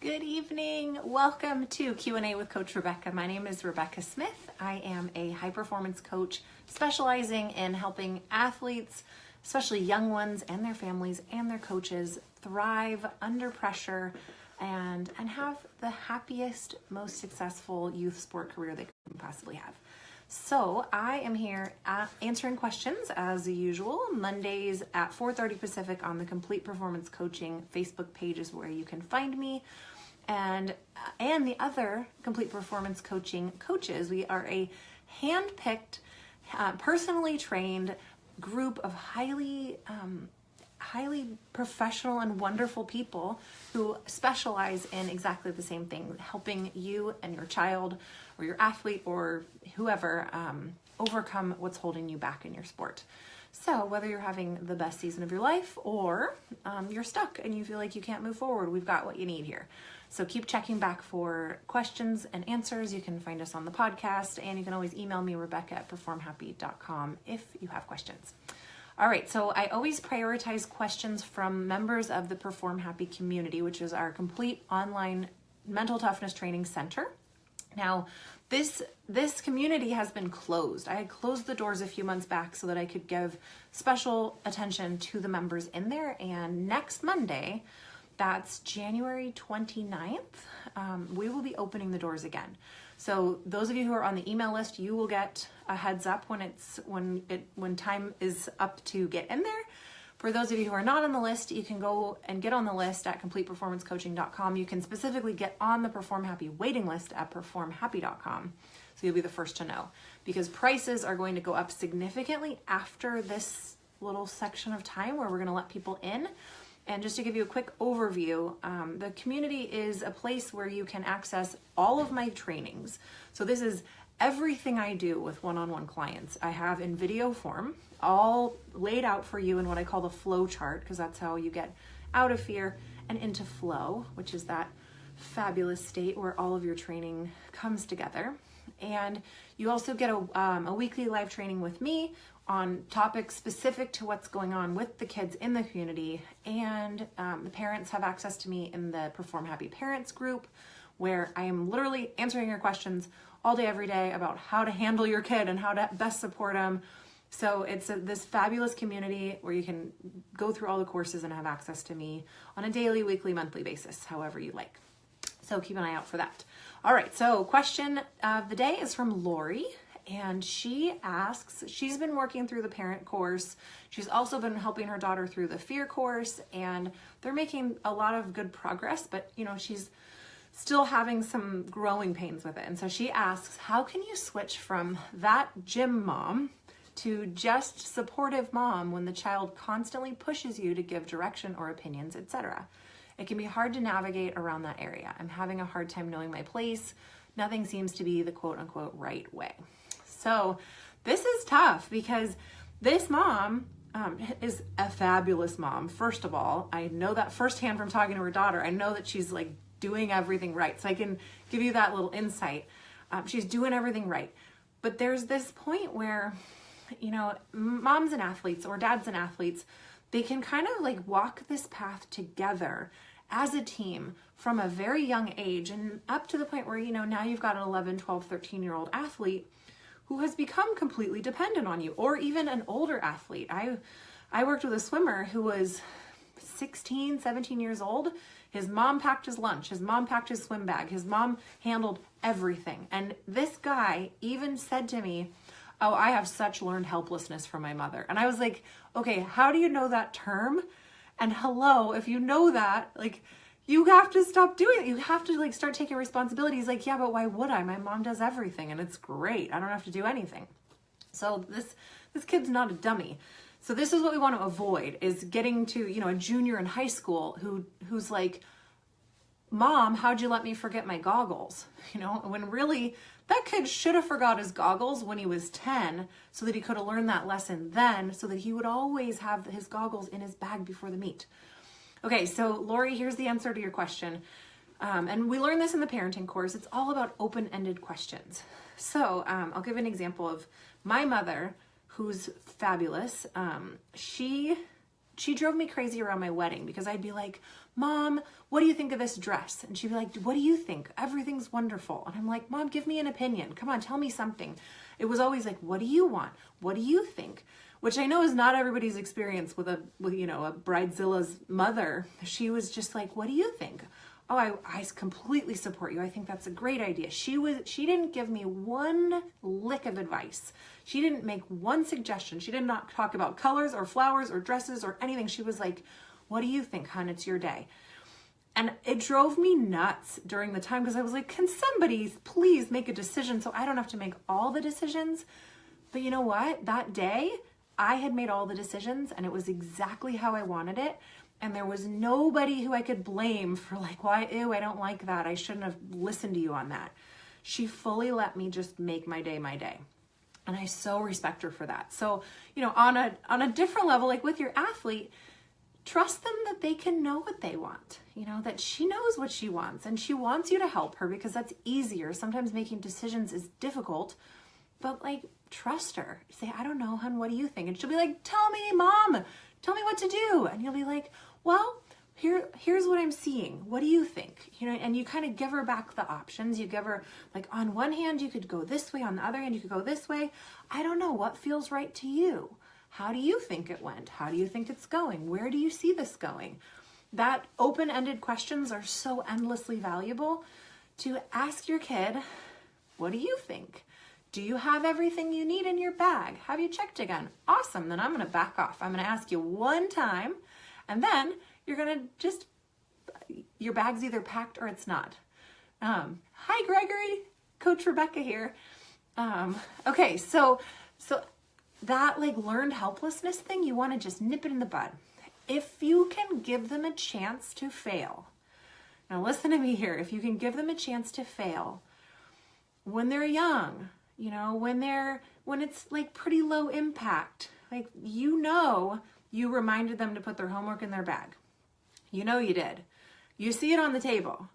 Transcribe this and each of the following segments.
Good evening. Welcome to Q&A with Coach Rebecca. My name is Rebecca Smith. I am a high performance coach specializing in helping athletes, especially young ones and their families and their coaches, thrive under pressure and have the happiest, most successful youth sport career they can possibly have. So I am here answering questions as usual. Mondays at 4:30 Pacific on the Complete Performance Coaching Facebook page is where you can find me. And the other Complete Performance Coaching coaches, we are a hand-picked, personally trained group of highly professional and wonderful people who specialize in exactly the same thing, helping you and your child or your athlete or whoever overcome what's holding you back in your sport. So whether you're having the best season of your life or you're stuck and you feel like you can't move forward, we've got what you need here. So keep checking back for questions and answers. You can find us on the podcast, and you can always email me, Rebecca@performhappy.com, if you have questions. All right, so I always prioritize questions from members of the Perform Happy community, which is our complete online mental toughness training center. Now, this community has been closed. I had closed the doors a few months back so that I could give special attention to the members in there. And next Monday, that's January 29th, we will be opening the doors again. So those of you who are on the email list, you will get a heads up when time is up to get in there. For those of you who are not on the list, you can go and get on the list at completeperformancecoaching.com. You can specifically get on the Perform Happy waiting list at performhappy.com. So you'll be the first to know, because prices are going to go up significantly after this little section of time where we're going to let people in. And just to give you a quick overview, the community is a place where you can access all of my trainings. So this is everything I do with one-on-one clients. I have in video form, all laid out for you in what I call the flow chart, because that's how you get out of fear and into flow, which is that fabulous state where all of your training comes together. And you also get a weekly live training with me on topics specific to what's going on with the kids in the community. And the parents have access to me in the Perform Happy Parents group, where I am literally answering your questions all day, every day about how to handle your kid and how to best support them. So it's this fabulous community where you can go through all the courses and have access to me on a daily, weekly, monthly basis, however you like. So keep an eye out for that. All right, so question of the day is from Lori. And she asks, she's been working through the parent course. She's also been helping her daughter through the fear course, and they're making a lot of good progress, but she's still having some growing pains with it. And so she asks, how can you switch from that gym mom to just supportive mom when the child constantly pushes you to give direction or opinions, etc.? It can be hard to navigate around that area. I'm having a hard time knowing my place. Nothing seems to be the quote unquote right way. So this is tough because this mom is a fabulous mom. First of all, I know that firsthand from talking to her daughter. I know that she's like doing everything right. So I can give you that little insight. She's doing everything right. But there's this point where, moms and athletes or dads and athletes, they can kind of like walk this path together as a team from a very young age and up to the point where, now you've got an 11, 12, 13-year-old athlete who has become completely dependent on you, or even an older athlete. I worked with a swimmer who was 16, 17 years old. His mom packed his lunch. His mom packed his swim bag. His mom handled everything. And this guy even said to me, "Oh, I have such learned helplessness from my mother." And I was like, okay, how do you know that term? And hello, if you know that, you have to stop doing it. You have to start taking responsibility. He's like, yeah, but why would I? My mom does everything and it's great. I don't have to do anything. So this kid's not a dummy. So this is what we want to avoid, is getting to, a junior in high school who's like, Mom, how'd you let me forget my goggles? When really that kid should have forgot his goggles when he was 10 so that he could have learned that lesson then, so that he would always have his goggles in his bag before the meet. Okay, so Lori, here's the answer to your question. And we learned this in the parenting course. It's all about open-ended questions. So I'll give an example of my mother, who's fabulous. She drove me crazy around my wedding because I'd be like, Mom, what do you think of this dress? And she'd be like, what do you think? Everything's wonderful. And I'm like, Mom, give me an opinion. Come on, tell me something. It was always like, what do you want? What do you think? Which I know is not everybody's experience with a Bridezilla's mother. She was just like, what do you think? Oh, I completely support you. I think that's a great idea. She didn't give me one lick of advice. She didn't make one suggestion. She did not talk about colors or flowers or dresses or anything. She was like, what do you think, hon? It's your day. And it drove me nuts during the time because I was like, can somebody please make a decision so I don't have to make all the decisions? But you know what? That day, I had made all the decisions and it was exactly how I wanted it. And there was nobody who I could blame for like, why, ew, I don't like that. I shouldn't have listened to you on that. She fully let me just make my day my day. And I so respect her for that. So, on a different level, like with your athlete, trust them that they can know what they want, that she knows what she wants and she wants you to help her because that's easier. Sometimes making decisions is difficult, but like, trust her. Say, I don't know, hon, what do you think? And she'll be like, tell me, Mom, tell me what to do. And you'll be like, well, here's what I'm seeing. What do you think? And you kind of give her back the options. You give her like, on one hand, you could go this way. On the other hand, you could go this way. I don't know what feels right to you. How do you think it went? How do you think it's going? Where do you see this going? That open-ended questions are so endlessly valuable to ask your kid, what do you think? Do you have everything you need in your bag? Have you checked again? Awesome, then I'm gonna back off. I'm gonna ask you one time, and then you're gonna your bag's either packed or it's not. Hi, Gregory, Coach Rebecca here. Okay, so that like learned helplessness thing, you wanna just nip it in the bud. If you can give them a chance to fail, now listen to me here, if you can give them a chance to fail when they're young, when it's like pretty low impact, like, you reminded them to put their homework in their bag. You did. You see it on the table.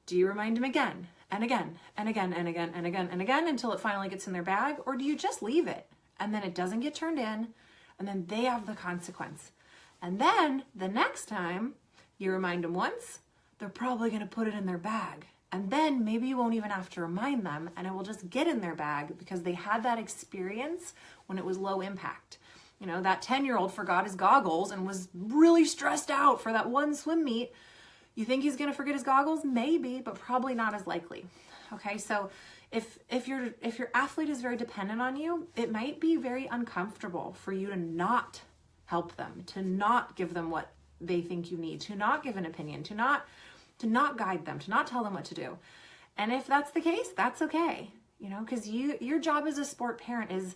Do you remind them again and again and again and again and again and again until it finally gets in their bag? Or do you just leave it and then it doesn't get turned in and then they have the consequence? And then the next time you remind them once, they're probably going to put it in their bag. And then maybe you won't even have to remind them and it will just get in their bag because they had that experience when it was low impact. That 10-year-old forgot his goggles and was really stressed out for that one swim meet. You think he's going to forget his goggles? Maybe, but probably not as likely. Okay, so if your athlete is very dependent on you, it might be very uncomfortable for you to not help them, to not give them what they think you need, to not give an opinion, to not guide them, to not tell them what to do. And if that's the case, that's okay. Because your job as a sport parent is,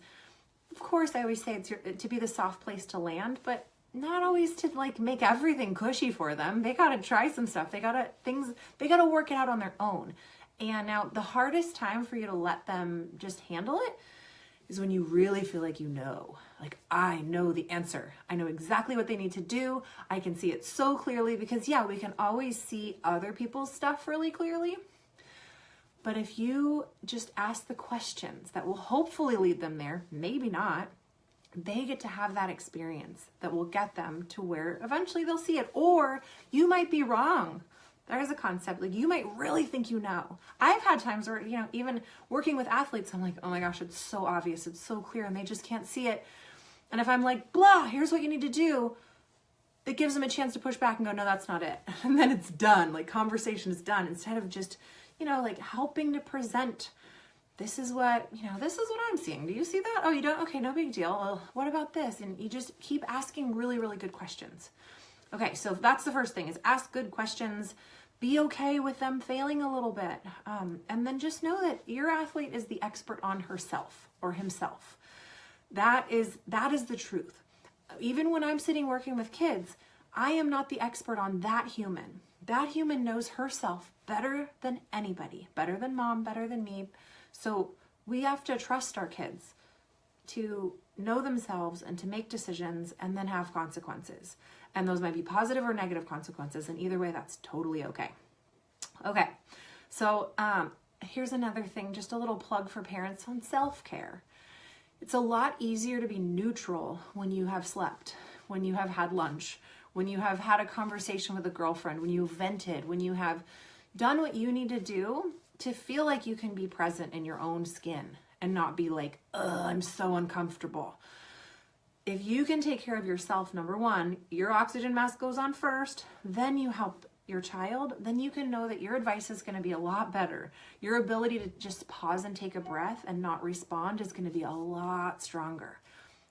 of course, I always say it's to be the soft place to land, but not always to like make everything cushy for them. They got to try some stuff. They got to work it out on their own. And now the hardest time for you to let them just handle it is when you really feel like like, I know the answer. I know exactly what they need to do. I can see it so clearly because we can always see other people's stuff really clearly. But if you just ask the questions that will hopefully lead them there, maybe not, they get to have that experience that will get them to where eventually they'll see it. Or you might be wrong. There's a concept, like you might really think I've had times where, even working with athletes, I'm like, oh my gosh, it's so obvious, it's so clear, and they just can't see it. And if I'm like, blah, here's what you need to do, it gives them a chance to push back and go, no, that's not it. And then it's done, like conversation is done, instead of just, like helping to present, this is what I'm seeing. Do you see that? Oh, you don't? Okay, no big deal. Well, what about this? And you just keep asking really, really good questions. Okay, so that's the first thing, is ask good questions. Be okay with them failing a little bit. And then just know that your athlete is the expert on herself or himself. That is the truth. Even when I'm sitting working with kids, I am not the expert on that human. That human knows herself better than anybody, better than mom, better than me. So we have to trust our kids to know themselves and to make decisions and then have consequences. And those might be positive or negative consequences. And either way, that's totally okay. Okay, so here's another thing, just a little plug for parents on self-care. It's a lot easier to be neutral when you have slept, when you have had lunch, when you have had a conversation with a girlfriend, when you vented, when you have done what you need to do to feel like you can be present in your own skin and not be like, ugh, I'm so uncomfortable. If you can take care of yourself, number one, your oxygen mask goes on first, then you help your child, then you can know that your advice is going to be a lot better. Your ability to just pause and take a breath and not respond is going to be a lot stronger.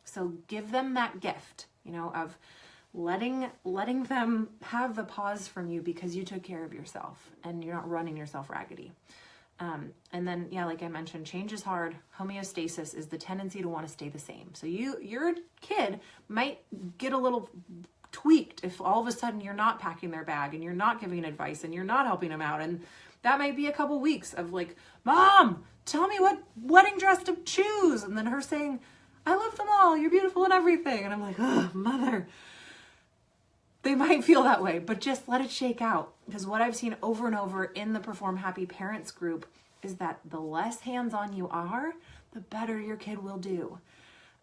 So give them that gift, of letting them have the pause from you because you took care of yourself and you're not running yourself raggedy. And then, like I mentioned, change is hard. Homeostasis is the tendency to want to stay the same. So your kid might get a little tweaked if all of a sudden you're not packing their bag and you're not giving advice and you're not helping them out. And that might be a couple weeks of like, Mom, tell me what wedding dress to choose. And then her saying, I love them all. You're beautiful and everything. And I'm like, oh, mother. They might feel that way, but just let it shake out. Because what I've seen over and over in the Perform Happy Parents group is that the less hands-on you are, the better your kid will do.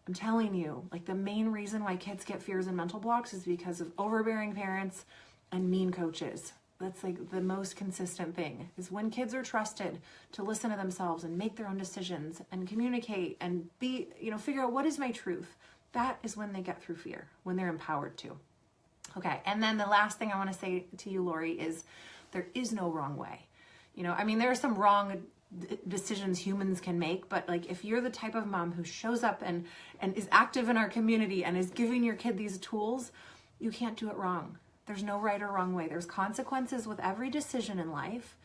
I'm telling you, like the main reason why kids get fears and mental blocks is because of overbearing parents and mean coaches. That's like the most consistent thing, is when kids are trusted to listen to themselves and make their own decisions and communicate and be, figure out what is my truth. That is when they get through fear, when they're empowered to. Okay, and then the last thing I want to say to you, Lori, is there is no wrong way. There are some wrong decisions humans can make, but like if you're the type of mom who shows up and is active in our community and is giving your kid these tools, you can't do it wrong. There's no right or wrong way. There's consequences with every decision in life,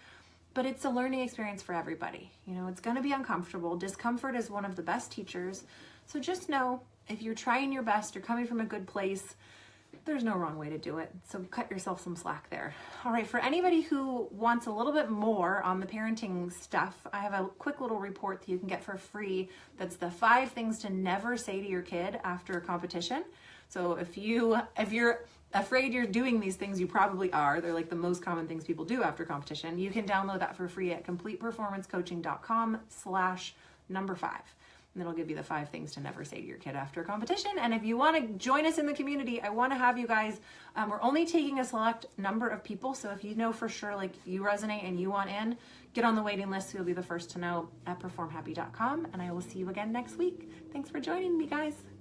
but it's a learning experience for everybody. It's going to be uncomfortable. Discomfort is one of the best teachers. So just know, if you're trying your best, you're coming from a good place, there's no wrong way to do it. So cut yourself some slack there. All right, for anybody who wants a little bit more on the parenting stuff, I have a quick little report that you can get for free. That's the 5 things to never say to your kid after a competition. So if you're afraid you're doing these things, you probably are. They're like the most common things people do after competition. You can download that for free at completeperformancecoaching.com/5. And it'll give you the 5 things to never say to your kid after a competition. And if you want to join us in the community, I want to have you guys, we're only taking a select number of people. So if you know for sure, like you resonate and you want in, get on the waiting list. So you'll be the first to know at performhappy.com. And I will see you again next week. Thanks for joining me, guys.